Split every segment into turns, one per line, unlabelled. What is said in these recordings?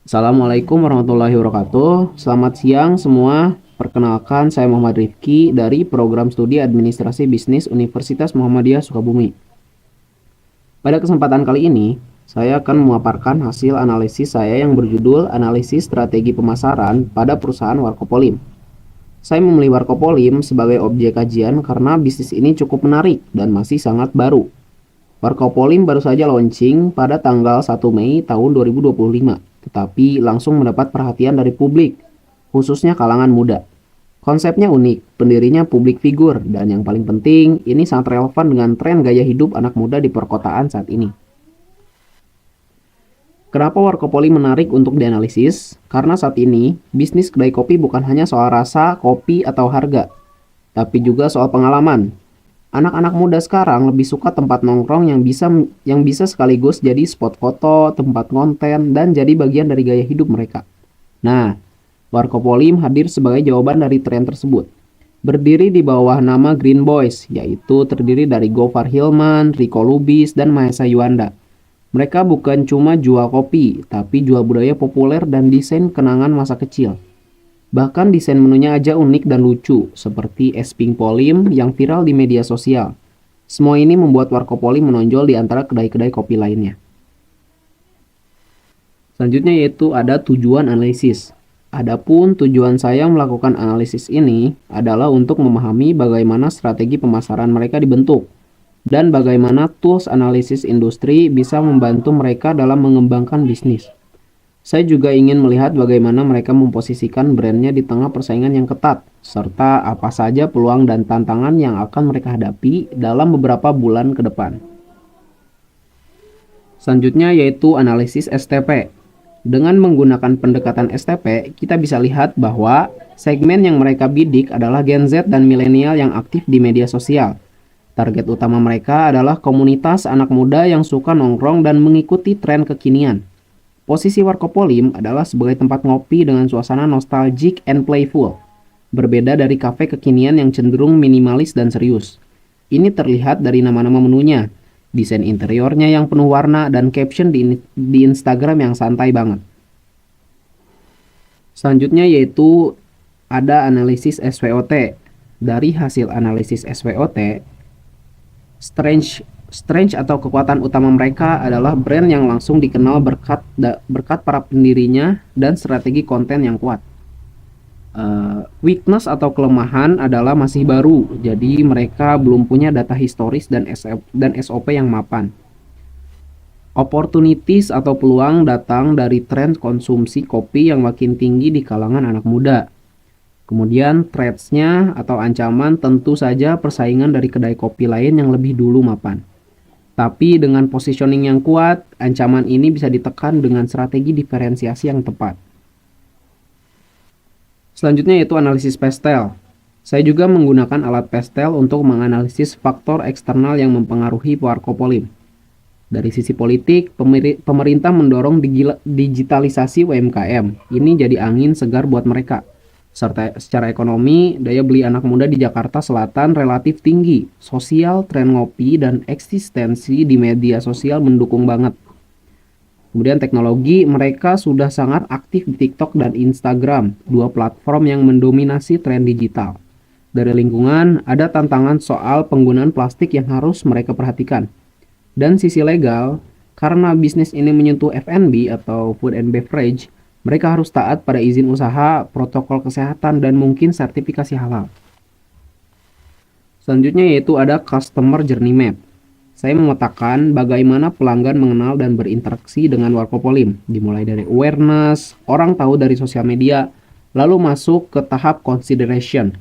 Assalamualaikum warahmatullahi wabarakatuh. Selamat siang semua. Perkenalkan, saya Muhammad Rifki dari Program Studi Administrasi Bisnis Universitas Muhammadiyah Sukabumi. Pada kesempatan kali ini, saya akan memaparkan hasil analisis saya yang berjudul Analisis Strategi Pemasaran pada Perusahaan Warkopolim. Saya memilih Warkopolim sebagai objek kajian karena bisnis ini cukup menarik dan masih sangat baru. Warkopolim baru saja launching pada tanggal 1 Mei tahun 2025, tetapi langsung mendapat perhatian dari publik, khususnya kalangan muda. Konsepnya unik, pendirinya publik figur, dan yang paling penting, ini sangat relevan dengan tren gaya hidup anak muda di perkotaan saat ini. Kenapa Warkopolim menarik untuk dianalisis? Karena saat ini, bisnis kedai kopi bukan hanya soal rasa, kopi, atau harga, tapi juga soal pengalaman. Anak-anak muda sekarang lebih suka tempat nongkrong yang bisa sekaligus jadi spot foto, tempat konten, dan jadi bagian dari gaya hidup mereka. Nah, Warkopolim hadir sebagai jawaban dari tren tersebut. Berdiri di bawah nama Green Boys, yaitu terdiri dari Gofar Hilman, Rico Lubis, dan Mahesa Yuanda. Mereka bukan cuma jual kopi, tapi jual budaya populer dan desain kenangan masa kecil. Bahkan desain menunya aja unik dan lucu, seperti es pink polim yang viral di media sosial. Semua ini membuat Warkopolim menonjol di antara kedai-kedai kopi lainnya. Selanjutnya yaitu ada tujuan analisis. Adapun tujuan saya melakukan analisis ini adalah untuk memahami bagaimana strategi pemasaran mereka dibentuk dan bagaimana tools analisis industri bisa membantu mereka dalam mengembangkan bisnis. Saya juga ingin melihat bagaimana mereka memposisikan brandnya di tengah persaingan yang ketat, serta apa saja peluang dan tantangan yang akan mereka hadapi dalam beberapa bulan ke depan. Selanjutnya yaitu analisis STP. Dengan menggunakan pendekatan STP, kita bisa lihat bahwa segmen yang mereka bidik adalah Gen Z dan milenial yang aktif di media sosial. Target utama mereka adalah komunitas anak muda yang suka nongkrong dan mengikuti tren kekinian. Posisi Warkopolim adalah sebagai tempat ngopi dengan suasana nostalgic and playful, berbeda dari kafe kekinian yang cenderung minimalis dan serius. Ini terlihat dari nama-nama menunya, desain interiornya yang penuh warna, dan caption di Instagram yang santai banget. Selanjutnya yaitu ada analisis SWOT. Dari hasil analisis SWOT, Strange atau kekuatan utama mereka adalah brand yang langsung dikenal berkat para pendirinya dan strategi konten yang kuat. Weakness atau kelemahan adalah masih baru, jadi mereka belum punya data historis dan SOP yang mapan. Opportunities atau peluang datang dari tren konsumsi kopi yang makin tinggi di kalangan anak muda. Kemudian threats-nya atau ancaman tentu saja persaingan dari kedai kopi lain yang lebih dulu mapan. Tapi dengan positioning yang kuat, ancaman ini bisa ditekan dengan strategi diferensiasi yang tepat. Selanjutnya yaitu analisis pastel. Saya juga menggunakan alat pastel untuk menganalisis faktor eksternal yang mempengaruhi Warkopolim. Dari sisi politik, pemerintah mendorong digitalisasi UMKM. Ini jadi angin segar buat mereka. Serta secara ekonomi, daya beli anak muda di Jakarta Selatan relatif tinggi. Sosial, tren ngopi, dan eksistensi di media sosial mendukung banget. Kemudian teknologi, mereka sudah sangat aktif di TikTok dan Instagram, dua platform yang mendominasi tren digital. Dari lingkungan, ada tantangan soal penggunaan plastik yang harus mereka perhatikan. Dan sisi legal, karena bisnis ini menyentuh F&B atau food and beverage, mereka harus taat pada izin usaha, protokol kesehatan, dan mungkin sertifikasi halal. Selanjutnya yaitu ada Customer Journey Map. Saya memetakan bagaimana pelanggan mengenal dan berinteraksi dengan Warkopolim, dimulai dari awareness, orang tahu dari sosial media, lalu masuk ke tahap consideration.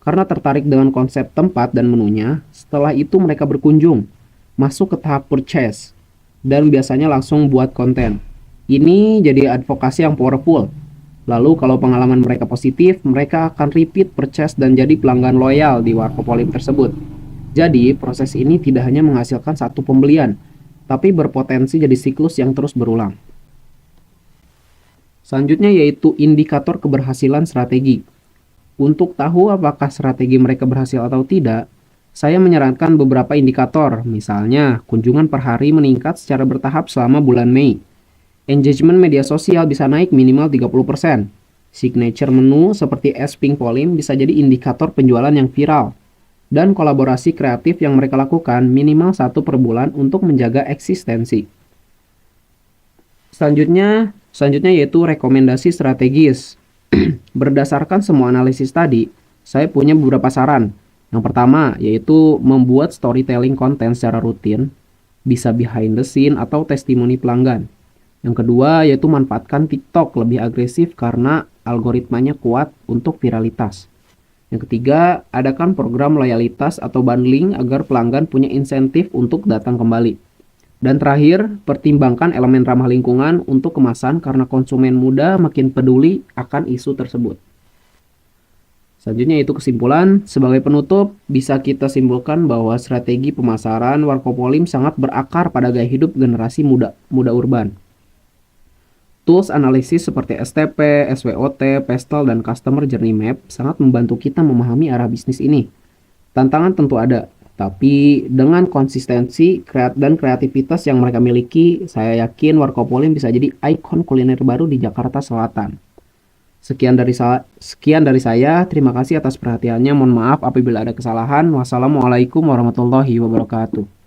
Karena tertarik dengan konsep tempat dan menunya, setelah itu mereka berkunjung, masuk ke tahap purchase, dan biasanya langsung buat konten. Ini jadi advokasi yang powerful. Lalu kalau pengalaman mereka positif, mereka akan repeat purchase dan jadi pelanggan loyal di Warkopolim tersebut. Jadi proses ini tidak hanya menghasilkan satu pembelian, tapi berpotensi jadi siklus yang terus berulang. Selanjutnya yaitu indikator keberhasilan strategi. Untuk tahu apakah strategi mereka berhasil atau tidak, saya menyarankan beberapa indikator, misalnya kunjungan per hari meningkat secara bertahap selama bulan Mei. Engagement media sosial bisa naik minimal 30%. Signature menu seperti es Pink Polim bisa jadi indikator penjualan yang viral. Dan kolaborasi kreatif yang mereka lakukan minimal satu per bulan untuk menjaga eksistensi. Selanjutnya yaitu rekomendasi strategis. Berdasarkan semua analisis tadi, saya punya beberapa saran. Yang pertama yaitu membuat storytelling konten secara rutin, bisa behind the scene atau testimoni pelanggan. Yang kedua yaitu manfaatkan TikTok lebih agresif karena algoritmanya kuat untuk viralitas. Yang ketiga, adakan program loyalitas atau bundling agar pelanggan punya insentif untuk datang kembali. Dan terakhir, pertimbangkan elemen ramah lingkungan untuk kemasan karena konsumen muda makin peduli akan isu tersebut. Selanjutnya itu kesimpulan. Sebagai penutup, bisa kita simpulkan bahwa strategi pemasaran Warkopolim sangat berakar pada gaya hidup generasi muda urban. Tools analisis seperti STP, SWOT, Pestel, dan Customer Journey Map sangat membantu kita memahami arah bisnis ini. Tantangan tentu ada, tapi dengan konsistensi dan kreativitas yang mereka miliki, saya yakin Warkopolim bisa jadi ikon kuliner baru di Jakarta Selatan. Sekian dari saya, terima kasih atas perhatiannya. Mohon maaf apabila ada kesalahan. Wassalamualaikum warahmatullahi wabarakatuh.